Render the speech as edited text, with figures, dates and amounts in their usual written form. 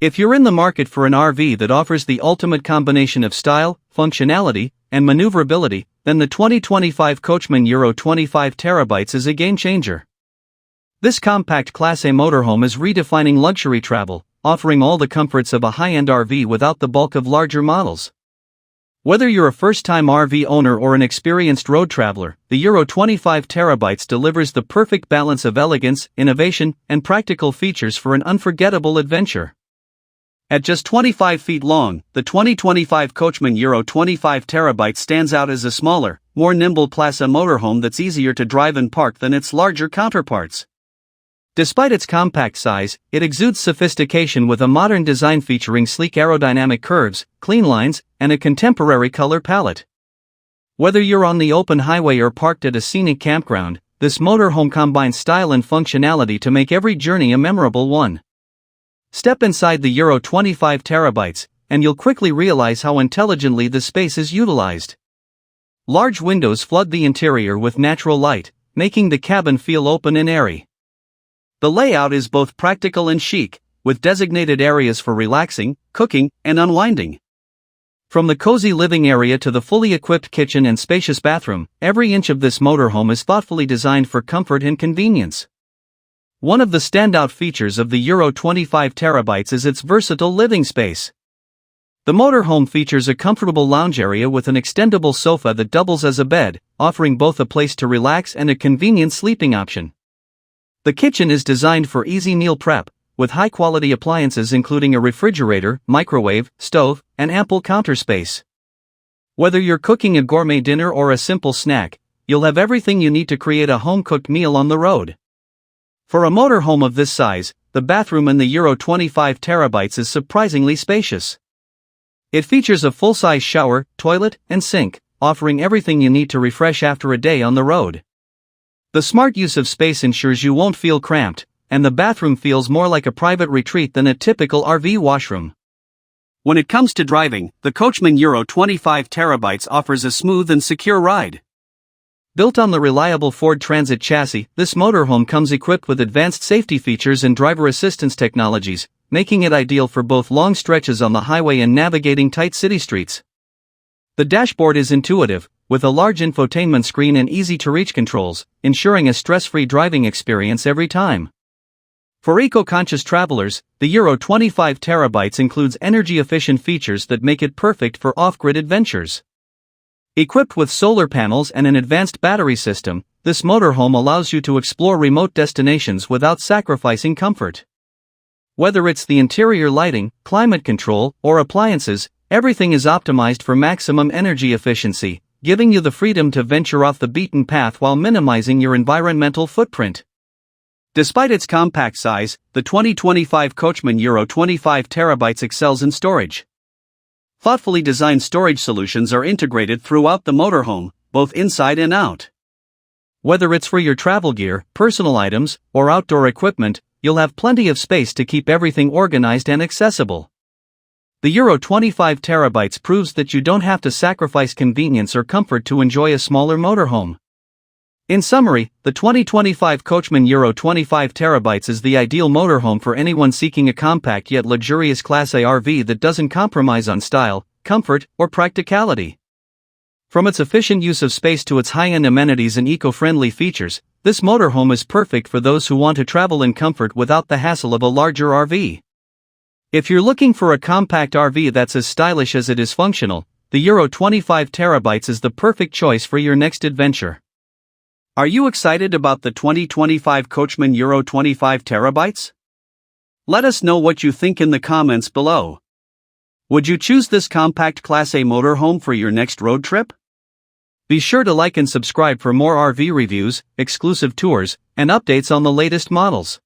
If you're in the market for an RV that offers the ultimate combination of style, functionality, and maneuverability, then the 2025 Coachmen Euro 25 TB is a game-changer. This compact Class A motorhome is redefining luxury travel, offering all the comforts of a high-end RV without the bulk of larger models. Whether you're a first-time RV owner or an experienced road traveler, the Euro 25 TB delivers the perfect balance of elegance, innovation, and practical features for an unforgettable adventure. At just 25 feet long, the 2025 Coachmen Euro 25 TB stands out as a smaller, more nimble Class A motorhome that's easier to drive and park than its larger counterparts. Despite its compact size, it exudes sophistication with a modern design featuring sleek aerodynamic curves, clean lines, and a contemporary color palette. Whether you're on the open highway or parked at a scenic campground, this motorhome combines style and functionality to make every journey a memorable one. Step inside the Euro 25 TB, and you'll quickly realize how intelligently the space is utilized. Large windows flood the interior with natural light, making the cabin feel open and airy. The layout is both practical and chic, with designated areas for relaxing, cooking, and unwinding. From the cozy living area to the fully equipped kitchen and spacious bathroom, every inch of this motorhome is thoughtfully designed for comfort and convenience. One of the standout features of the Euro 25 TB is its versatile living space. The motorhome features a comfortable lounge area with an extendable sofa that doubles as a bed, offering both a place to relax and a convenient sleeping option. The kitchen is designed for easy meal prep, with high-quality appliances including a refrigerator, microwave, stove, and ample counter space. Whether you're cooking a gourmet dinner or a simple snack, you'll have everything you need to create a home-cooked meal on the road. For a motorhome of this size, the bathroom in the Euro 25 TB is surprisingly spacious. It features a full-size shower, toilet, and sink, offering everything you need to refresh after a day on the road. The smart use of space ensures you won't feel cramped, and the bathroom feels more like a private retreat than a typical RV washroom. When it comes to driving, the Coachmen Euro 25 TB offers a smooth and secure ride. Built on the reliable Ford Transit chassis, this motorhome comes equipped with advanced safety features and driver assistance technologies, making it ideal for both long stretches on the highway and navigating tight city streets. The dashboard is intuitive, with a large infotainment screen and easy-to-reach controls, ensuring a stress-free driving experience every time. For eco-conscious travelers, the Euro 25 TB includes energy-efficient features that make it perfect for off-grid adventures. Equipped with solar panels and an advanced battery system, this motorhome allows you to explore remote destinations without sacrificing comfort. Whether it's the interior lighting, climate control, or appliances, everything is optimized for maximum energy efficiency, giving you the freedom to venture off the beaten path while minimizing your environmental footprint. Despite its compact size, the 2025 Coachmen Euro 25 TB excels in storage. Thoughtfully designed storage solutions are integrated throughout the motorhome, both inside and out. Whether it's for your travel gear, personal items, or outdoor equipment, you'll have plenty of space to keep everything organized and accessible. The Euro 25 TB proves that you don't have to sacrifice convenience or comfort to enjoy a smaller motorhome. In summary, the 2025 Coachmen Euro 25 TB is the ideal motorhome for anyone seeking a compact yet luxurious Class A RV that doesn't compromise on style, comfort, or practicality. From its efficient use of space to its high-end amenities and eco-friendly features, this motorhome is perfect for those who want to travel in comfort without the hassle of a larger RV. If you're looking for a compact RV that's as stylish as it is functional, the Euro 25 TB is the perfect choice for your next adventure. Are you excited about the 2025 Coachmen Euro 25 TB? Let us know what you think in the comments below. Would you choose this compact Class A motorhome for your next road trip? Be sure to like and subscribe for more RV reviews, exclusive tours, and updates on the latest models.